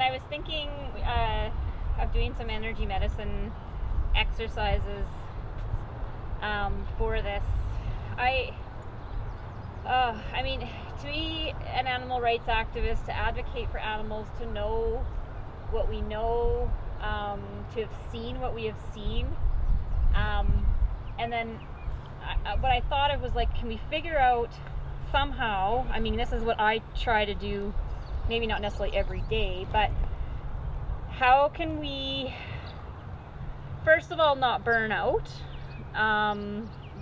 when I was thinking of doing some energy medicine exercises for this, I mean, to be an animal rights activist, to advocate for animals, to know what we know, to have seen what we have seen, and then what I thought of was like, can we figure out somehow, I mean, this is what I try to do, maybe not necessarily every day, but how can we, first of all, not burn out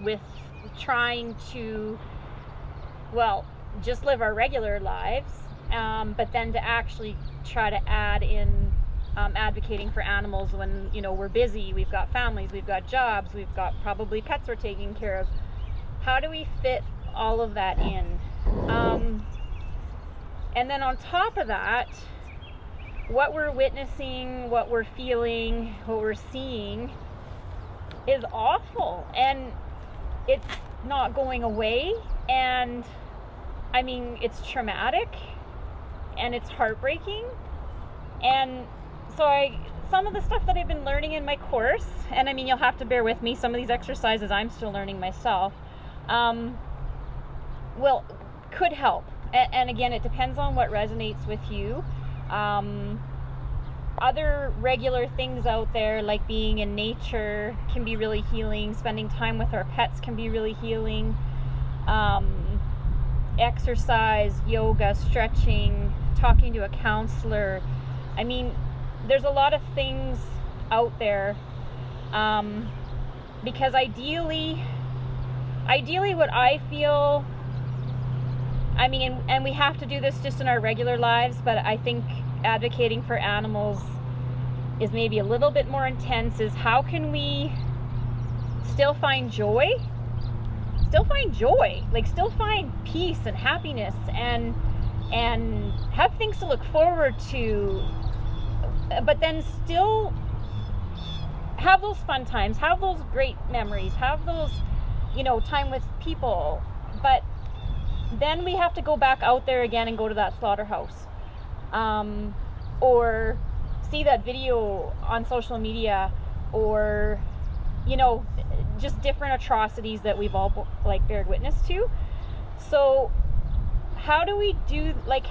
with trying to, well, just live our regular lives, but then to actually try to add in advocating for animals when, you know, we're busy, we've got families, we've got jobs, we've got probably pets we're taking care of. How do we fit all of that in? And then on top of that, what we're witnessing, what we're feeling, what we're seeing is awful, and it's not going away, and I mean, it's traumatic and it's heartbreaking. And so some of the stuff that I've been learning in my course, and I mean, you'll have to bear with me, some of these exercises I'm still learning myself, well, could help. And again, it depends on what resonates with you. Other regular things out there, like being in nature, can be really healing. Spending time with our pets can be really healing. Exercise, yoga, stretching, talking to a counselor. I mean, there's a lot of things out there, because ideally what I feel, I mean, and we have to do this just in our regular lives, but I think advocating for animals is maybe a little bit more intense, is how can we still find joy, like still find peace and happiness, and have things to look forward to, but then still have those fun times, have those great memories, have those, you know, time with people. But then we have to go back out there again and go to that slaughterhouse, or see that video on social media, or, you know, just different atrocities that we've all like bared witness to. So how do we do, like,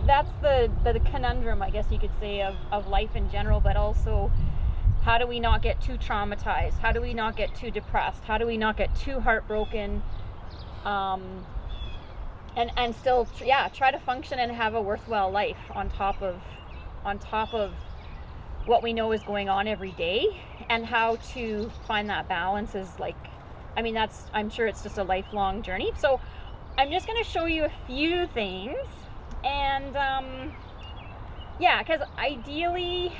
that's the conundrum, I guess you could say, of life in general, but also how do we not get too traumatized? How do we not get too depressed? How do we not get too heartbroken? And still, try to function and have a worthwhile life on top of what we know is going on every day. And how to find that balance is, like, I mean, I'm sure it's just a lifelong journey. So I'm just going to show you a few things, and because ideally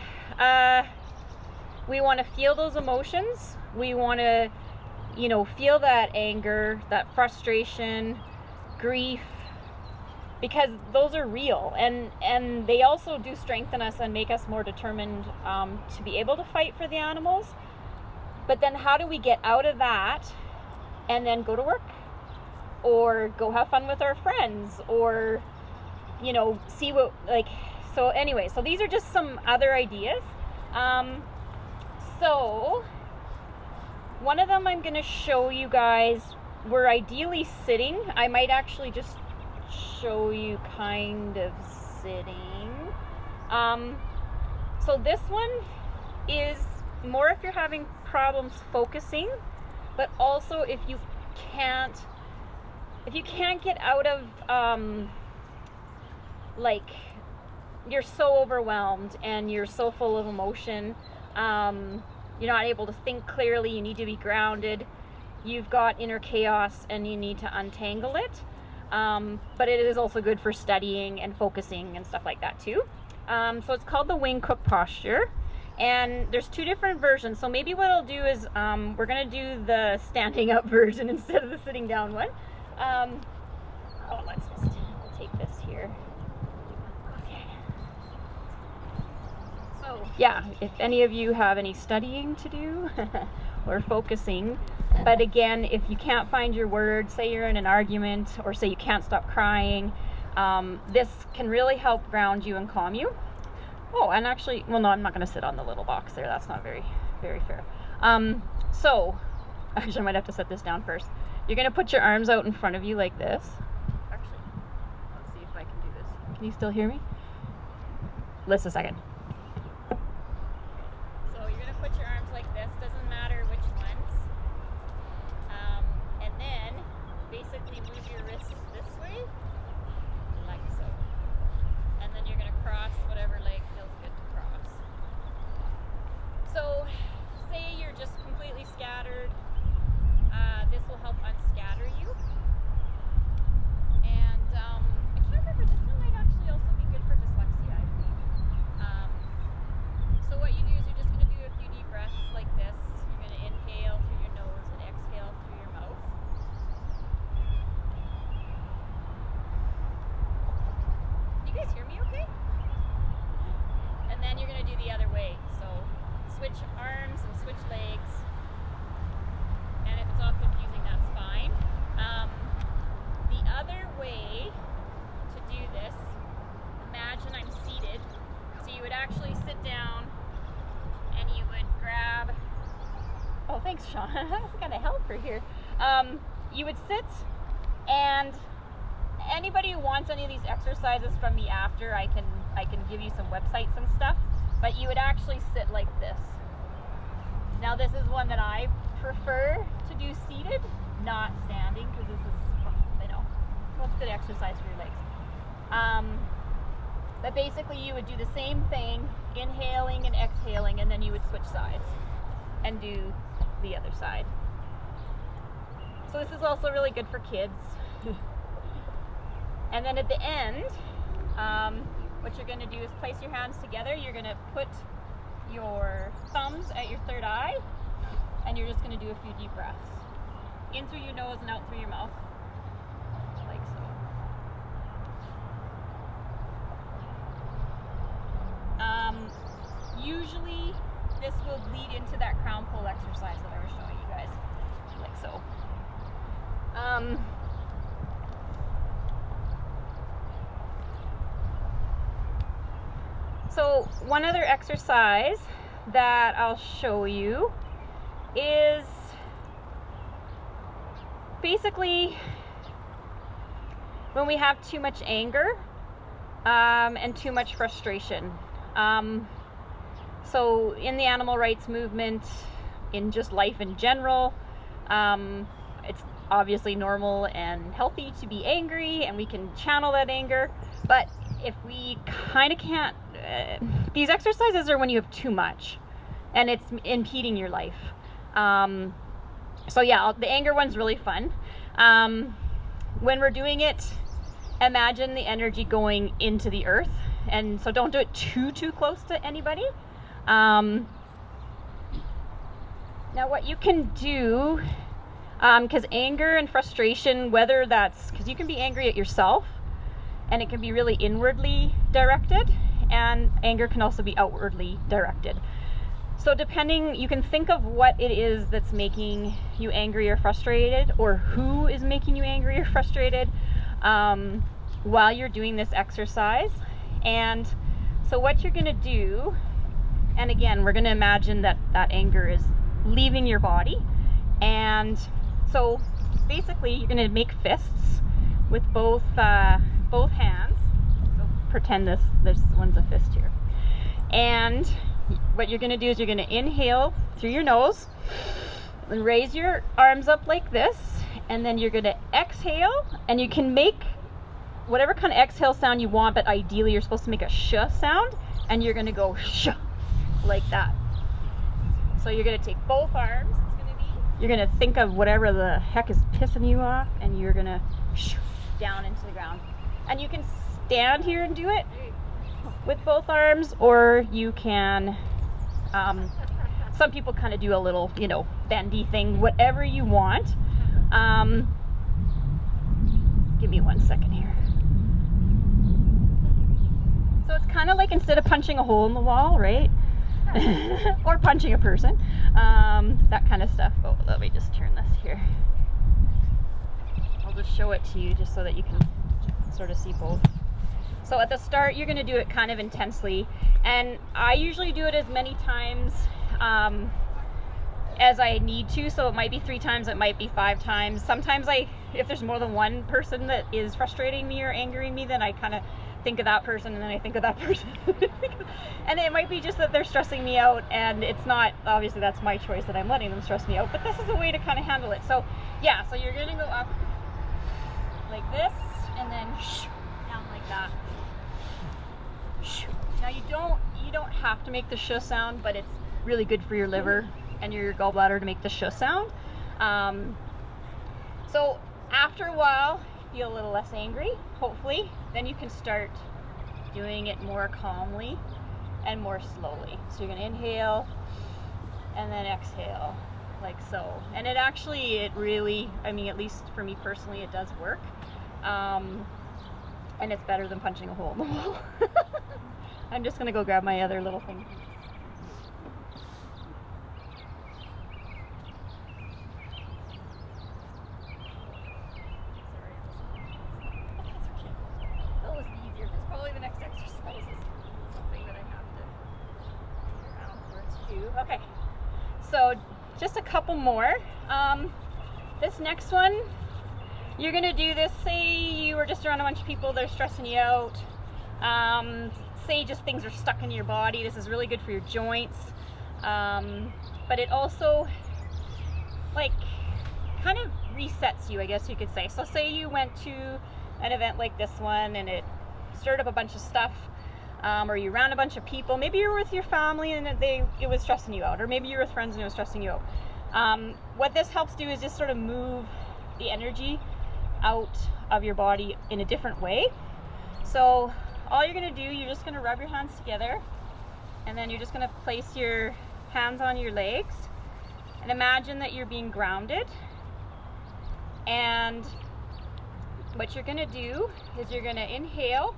we want to feel those emotions. We want to, you know, feel that anger, that frustration, grief, because those are real, and they also do strengthen us and make us more determined to be able to fight for the animals. But then how do we get out of that and then go to work, or go have fun with our friends, or, you know, see what, like, so anyway, so these are just some other ideas. So one of them I'm going to show you guys, we're ideally sitting. I might actually just show you kind of sitting. So this one is more if you're having problems focusing, but also if you can't get out of, like, you're so overwhelmed and you're so full of emotion, you're not able to think clearly, you need to be grounded, you've got inner chaos and you need to untangle it. But it is also good for studying and focusing and stuff like that too. So it's called the Wing Cook posture, and there's two different versions. So maybe what I'll do is we're gonna do the standing up version instead of the sitting down one. Let's just take this here. Okay. So yeah, if any of you have any studying to do or focusing, but again, if you can't find your words, say you're in an argument, or say you can't stop crying, this can really help ground you and calm you. Oh, and actually, well, no, I'm not going to sit on the little box there. That's not very, very fair. So, actually, I might have to set this down first. You're going to put your arms out in front of you like this. Actually, let's see if I can do this. Can you still hear me? Just a second. So you're going to put your arms like this. Doesn't matter which ones. And then, basically move your wrists this way, like so. And then you're going to cross whatever leg feels good to cross. So, say you're just completely scattered. This will help unscatter you. And I can't remember, this one might actually also be good for dyslexia, I believe. So what you do is you're just going to do a few deep breaths like this. You're going to inhale through your nose and exhale through your mouth. You guys hear me okay? And then you're going to do the other way. So switch arms and switch legs. And if it's all confusing, that's fine. The other way to do this, imagine I'm seated. So you would actually sit down and you would grab, oh thanks Sean, that's kind of helper here. You would sit, and anybody who wants any of these exercises from me after, I can give you some websites and stuff, but you would actually sit like this. Now this is one that I prefer to do seated, not standing, because this is, you know, well, it's good exercise for your legs. But basically you would do the same thing, inhaling and exhaling, and then you would switch sides and do the other side. So this is also really good for kids. And then at the end, what you're going to do is place your hands together. You're going to put your thumbs at your third eye, and you're just going to do a few deep breaths. In through your nose and out through your mouth, like so. Usually this will lead into that crown pull exercise that I was showing you guys, like so. So one other exercise that I'll show you is basically when we have too much anger and too much frustration. So in the animal rights movement, in just life in general, it's obviously normal and healthy to be angry, and we can channel that anger. But if we kind of can't, these exercises are when you have too much and it's impeding your life. So yeah, the anger one's really fun. When we're doing it, imagine the energy going into the earth, and so don't do it too close to anybody. Now what you can do, because anger and frustration, whether that's, because you can be angry at yourself and it can be really inwardly directed, and anger can also be outwardly directed. So depending, you can think of what it is that's making you angry or frustrated, or who is making you angry or frustrated while you're doing this exercise. And so what you're gonna do, and again, we're gonna imagine that that anger is leaving your body. And so basically you're gonna make fists with both hands. So pretend this one's a fist here. And what you're going to do is you're going to inhale through your nose and raise your arms up like this, and then you're going to exhale, and you can make whatever kind of exhale sound you want, but ideally you're supposed to make a sh sound, and you're going to go sh like that. So you're going to take both arms, you're going to think of whatever the heck is pissing you off, and you're going to sh down into the ground. And you can stand here and do it with both arms, or you can, some people kind of do a little, you know, bendy thing, whatever you want. Give me 1 second here. So it's kind of like instead of punching a hole in the wall, right? Or punching a person, that kind of stuff. Oh, let me just turn this here. I'll just show it to you just so that you can sort of see both. So at the start, you're gonna do it kind of intensely. And I usually do it as many times as I need to. So it might be 3 times, it might be 5 times. Sometimes if there's more than one person that is frustrating me or angering me, then I kind of think of that person, and then I think of that person. And it might be just that they're stressing me out, and it's not, obviously that's my choice that I'm letting them stress me out, but this is a way to kind of handle it. So yeah, so you're gonna go up like this, and then down like that. Now you don't have to make the sh sound, but it's really good for your liver and your gallbladder to make the sh sound. So after a while, feel a little less angry, hopefully. Then you can start doing it more calmly and more slowly. So you're gonna inhale and then exhale, like so. And it really, I mean, at least for me personally, it does work. And it's better than punching a hole in the wall. I'm just gonna go grab my other little thing. Okay, so just a couple more. This next one, you're gonna do this, say you were just around a bunch of people, they're stressing you out. Say just things are stuck in your body. This is really good for your joints. But it also like kind of resets you, I guess you could say. So say you went to an event like this one and it stirred up a bunch of stuff. Or you're around a bunch of people, maybe you're with your family and it was stressing you out, or maybe you're with friends and it was stressing you out. What this helps do is just sort of move the energy out of your body in a different way. So all you're gonna do, you're just gonna rub your hands together, and then you're just gonna place your hands on your legs and imagine that you're being grounded. And what you're gonna do is you're gonna inhale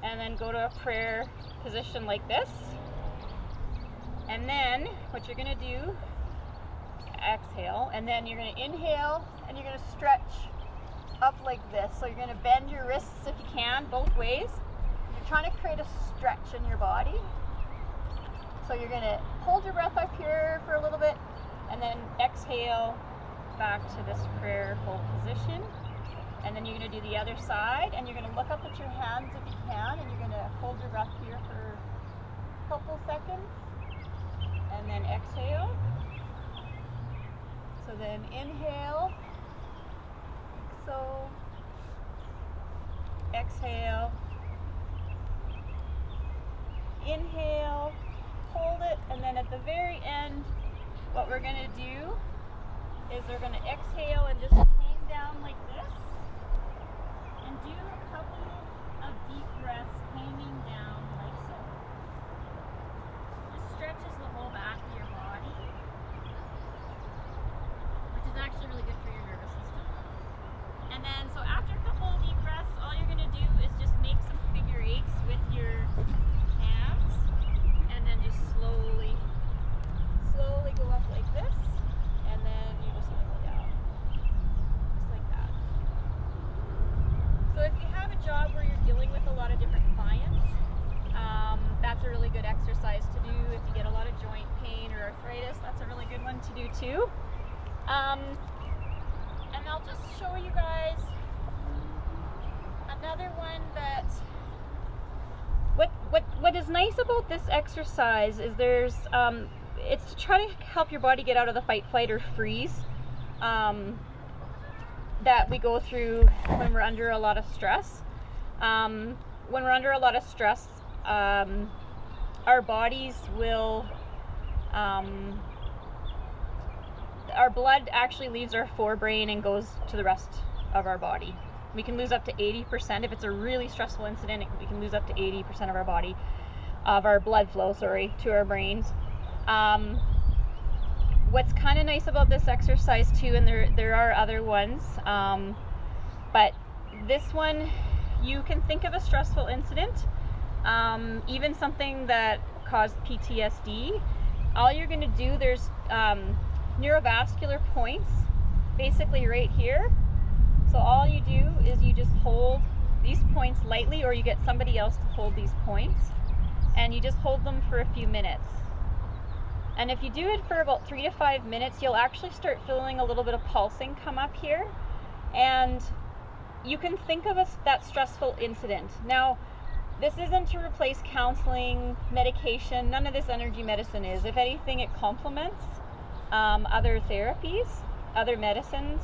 and then go to a prayer position like this. And then what you're gonna do, exhale, and then you're gonna inhale and you're gonna stretch up like this. So you're gonna bend your wrists if you can, both ways. You're trying to create a stretch in your body. So you're gonna hold your breath up here for a little bit and then exhale back to this prayerful position. And then you're going to do the other side, and you're going to look up at your hands if you can, and you're going to hold your breath here for a couple seconds, and then exhale. So then inhale, so exhale, inhale, hold it, and then at the very end, what we're going to do is we're going to exhale and just hang down like this. And do a couple of deep breaths hanging down like so. This stretches the whole back of your body, which is actually really good for your nervous system. And then, so after a couple of deep breaths, all you're going to do is just make some figure eights with your hands, and then just slowly go up like this, and then you just go down. So if you have a job where you're dealing with a lot of different clients, that's a really good exercise to do. If you get a lot of joint pain or arthritis, that's a really good one to do too. And I'll just show you guys another one that, what is nice about this exercise is there's, it's to try to help your body get out of the fight, flight, or freeze that we go through when we're under a lot of stress. When we're under a lot of stress, our bodies will, our blood actually leaves our forebrain and goes to the rest of our body. We can lose up to 80%. If it's a really stressful incident, we can lose up to 80% of our body, of our blood flow, to our brains. What's kind of nice about this exercise too, and there are other ones, but this one, you can think of a stressful incident, even something that caused PTSD. All you're going to do, there's neurovascular points basically right here. So all you do is you just hold these points lightly, or you get somebody else to hold these points, and you just hold them for a few minutes. And if you do it for about 3 to 5 minutes, you'll actually start feeling a little bit of pulsing come up here, and you can think of that stressful incident. Now, this isn't to replace counseling, medication, none of this energy medicine is. If anything, it complements other therapies, other medicines.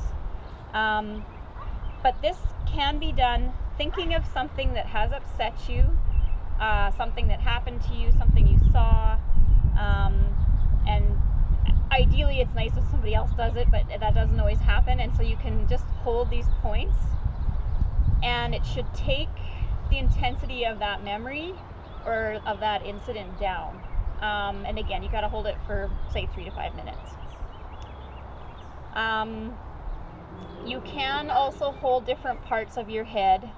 But this can be done thinking of something that has upset you, something that happened to you, something you saw, and ideally it's nice if somebody else does it, but that doesn't always happen. And so you can just hold these points, and it should take the intensity of that memory or of that incident down. And again, you got to hold it for, say, 3 to 5 minutes. You can also hold different parts of your head,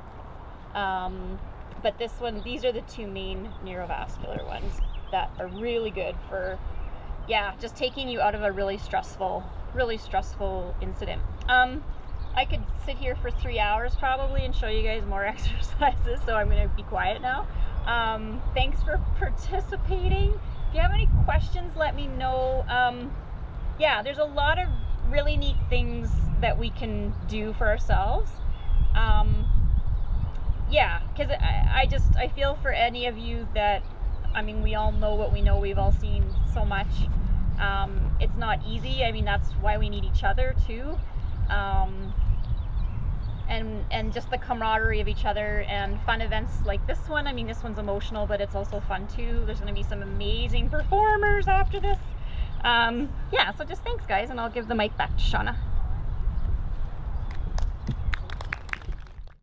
but these are the two main neurovascular ones that are really good for, just taking you out of a really stressful incident. I could sit here for 3 hours probably and show you guys more exercises, so I'm going to be quiet now. Thanks for participating. If you have any questions, let me know. There's a lot of really neat things that we can do for ourselves. Because I feel for any of you that, we all know what we know. We've all seen so much. It's not easy. That's why we need each other too. And just the camaraderie of each other, and fun events like this one. This one's emotional, but it's also fun too. There's going to be some amazing performers after this. So just thanks, guys, and I'll give the mic back to Shauna.